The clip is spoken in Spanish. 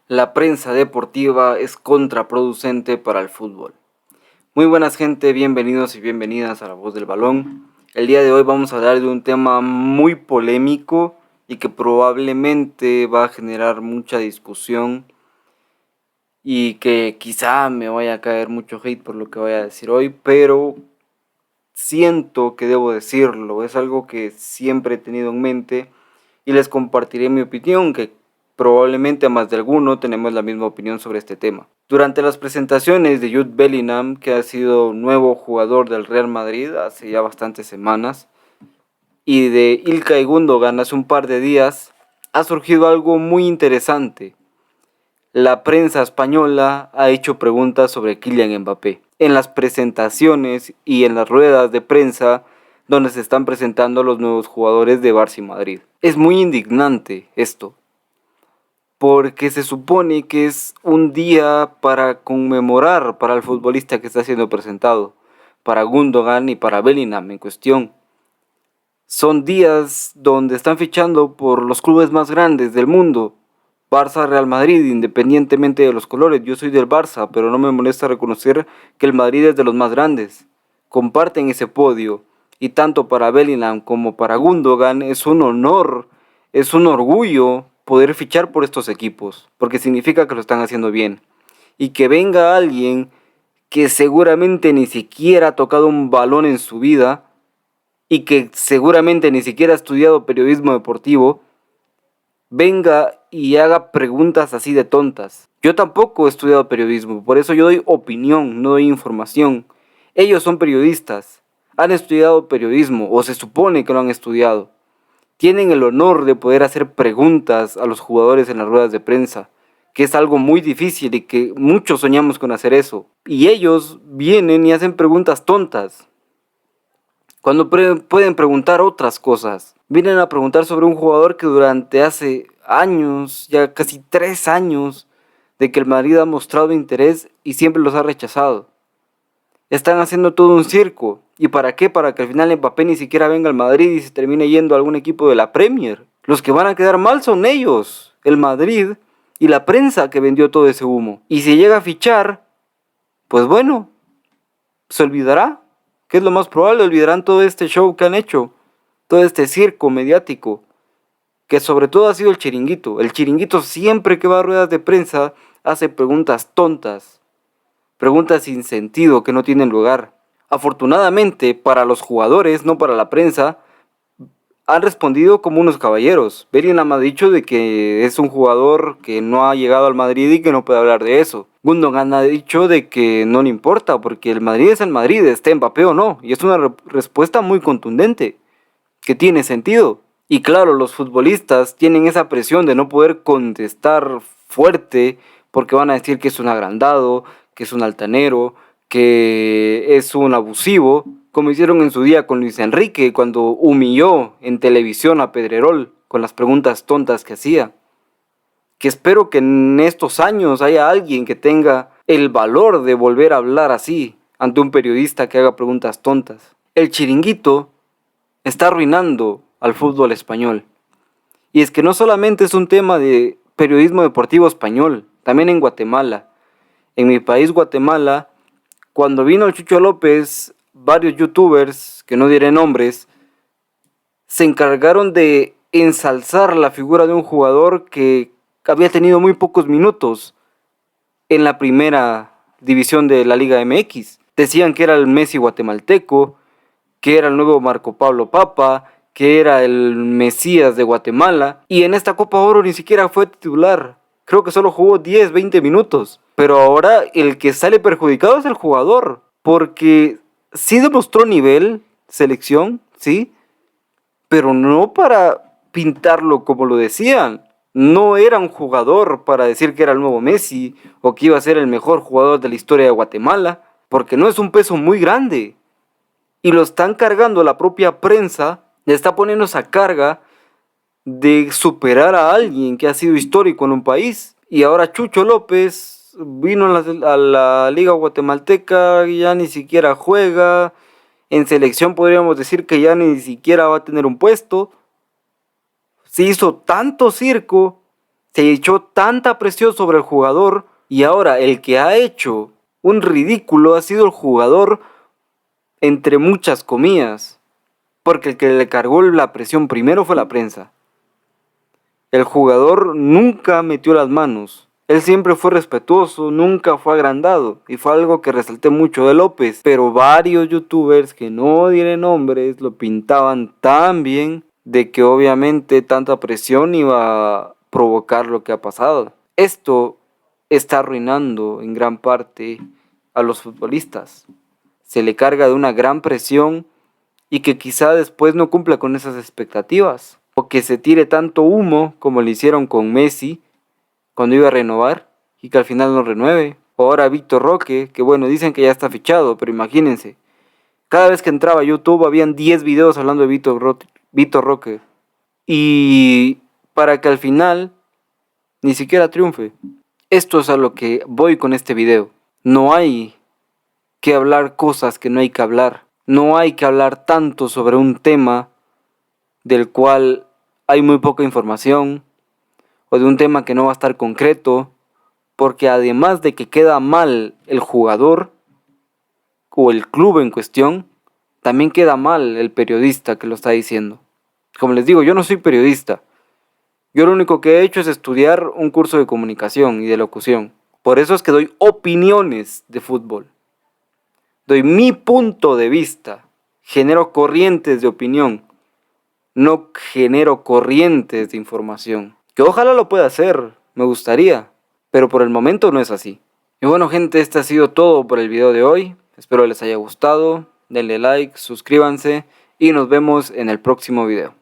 La prensa deportiva es contraproducente para el fútbol. Muy buenas gente, bienvenidos y bienvenidas a La Voz del Balón. El día de hoy vamos a hablar de un tema muy polémico y que probablemente va a generar mucha discusión y que quizá me vaya a caer mucho hate por lo que voy a decir hoy, pero siento que debo decirlo, es algo que siempre he tenido en mente y les compartiré mi opinión, que probablemente a más de alguno tenemos la misma opinión sobre este tema. Durante las presentaciones de Jude Bellingham, que ha sido nuevo jugador del Real Madrid hace ya bastantes semanas, y de Ilkay Gundogan hace un par de días, ha surgido algo muy interesante. La prensa española ha hecho preguntas sobre Kylian Mbappé. En las presentaciones y en las ruedas de prensa donde se están presentando los nuevos jugadores de Barça y Madrid. Es muy indignante esto, porque se supone que es un día para conmemorar para el futbolista que está siendo presentado, para Gundogan y para Bellingham en cuestión. Son días donde están fichando por los clubes más grandes del mundo, Barça, Real Madrid, independientemente de los colores. Yo soy del Barça, pero no me molesta reconocer que el Madrid es de los más grandes. Comparten ese podio y tanto para Bellingham como para Gundogan es un honor, es un orgullo poder fichar por estos equipos, porque significa que lo están haciendo bien. Y que venga alguien que seguramente ni siquiera ha tocado un balón en su vida y que seguramente ni siquiera ha estudiado periodismo deportivo, venga y haga preguntas así de tontas. Yo tampoco he estudiado periodismo, por eso yo doy opinión, no doy información. Ellos son periodistas, han estudiado periodismo, o se supone que lo han estudiado. Tienen el honor de poder hacer preguntas a los jugadores en las ruedas de prensa, que es algo muy difícil y que muchos soñamos con hacer eso. Y ellos vienen y hacen preguntas tontas, cuando pueden preguntar otras cosas. Vienen a preguntar sobre un jugador que durante hace años, ya casi 3 años, de que el Madrid ha mostrado interés y siempre los ha rechazado. Están haciendo todo un circo. ¿Y para qué? Para que al final Mbappé ni siquiera venga al Madrid y se termine yendo a algún equipo de la Premier. Los que van a quedar mal son ellos, el Madrid y la prensa que vendió todo ese humo. Y si llega a fichar, pues bueno, se olvidará. ¿Qué es lo más probable? Olvidarán todo este show que han hecho, todo este circo mediático, que sobre todo ha sido el Chiringuito. El Chiringuito siempre que va a ruedas de prensa hace preguntas tontas, preguntas sin sentido que no tienen lugar. Afortunadamente para los jugadores, no para la prensa, han respondido como unos caballeros. Bellingham ha dicho de que es un jugador que no ha llegado al Madrid y que no puede hablar de eso. Gundogan ha dicho de que no le importa porque el Madrid es el Madrid, esté Mbappé o no. Y es una respuesta muy contundente, que tiene sentido. Y claro, los futbolistas tienen esa presión de no poder contestar fuerte porque van a decir que es un agrandado, que es un altanero, que es un abusivo, como hicieron en su día con Luis Enrique cuando humilló en televisión a Pedrerol con las preguntas tontas que hacía. Que espero que en estos años haya alguien que tenga el valor de volver a hablar así ante un periodista que haga preguntas tontas. El Chiringuito está arruinando al fútbol español. Y es que no solamente es un tema de periodismo deportivo español, también en Guatemala. En mi país, Guatemala, cuando vino el Chucho López, varios youtubers, que no diré nombres, se encargaron de ensalzar la figura de un jugador que había tenido muy pocos minutos en la primera división de la Liga MX. Decían que era el Messi guatemalteco, que era el nuevo Marco Pablo Papa, que era el Mesías de Guatemala, y en esta Copa Oro ni siquiera fue titular. Creo que solo jugó 10, 20 minutos. Pero ahora el que sale perjudicado es el jugador, porque sí demostró nivel, selección, sí, pero no para pintarlo como lo decían. No era un jugador para decir que era el nuevo Messi o que iba a ser el mejor jugador de la historia de Guatemala, porque no es un peso muy grande. Y lo están cargando la propia prensa, le está poniendo esa carga de superar a alguien que ha sido histórico en un país. Y ahora Chucho López vino a la Liga Guatemalteca, ya ni siquiera juega. En selección podríamos decir que ya ni siquiera va a tener un puesto. Se hizo tanto circo, Se echó tanta presión sobre el jugador y ahora el que ha hecho un ridículo ha sido el jugador, entre muchas comillas, porque el que le cargó la presión primero fue la prensa. El jugador nunca metió las manos. Él siempre fue respetuoso, nunca fue agrandado. Y fue algo que resalté mucho de López. Pero varios youtubers, que no diré nombres, lo pintaban tan bien de que obviamente tanta presión iba a provocar lo que ha pasado. Esto está arruinando en gran parte a los futbolistas. Se le carga de una gran presión y que quizá después no cumpla con esas expectativas. O que se tire tanto humo como le hicieron con Messi cuando iba a renovar y que al final no renueve. O ahora Víctor Roque, que bueno, dicen que ya está fichado, pero imagínense. Cada vez que entraba a YouTube habían 10 videos hablando de Víctor Roque. Y para que al final ni siquiera triunfe. Esto es a lo que voy con este video. No hay que hablar cosas que no hay que hablar. No hay que hablar tanto sobre un tema del cual hay muy poca información, o de un tema que no va a estar concreto, porque además de que queda mal el jugador o el club en cuestión, también queda mal el periodista que lo está diciendo. Como les digo, yo no soy periodista. Yo lo único que he hecho es estudiar un curso de comunicación y de locución. Por eso es que doy opiniones de fútbol. Doy mi punto de vista. Genero corrientes de opinión. No genero corrientes de información. Que ojalá lo pueda hacer, me gustaría. Pero por el momento no es así. Y bueno gente, este ha sido todo por el video de hoy. Espero les haya gustado. Denle like, suscríbanse y nos vemos en el próximo video.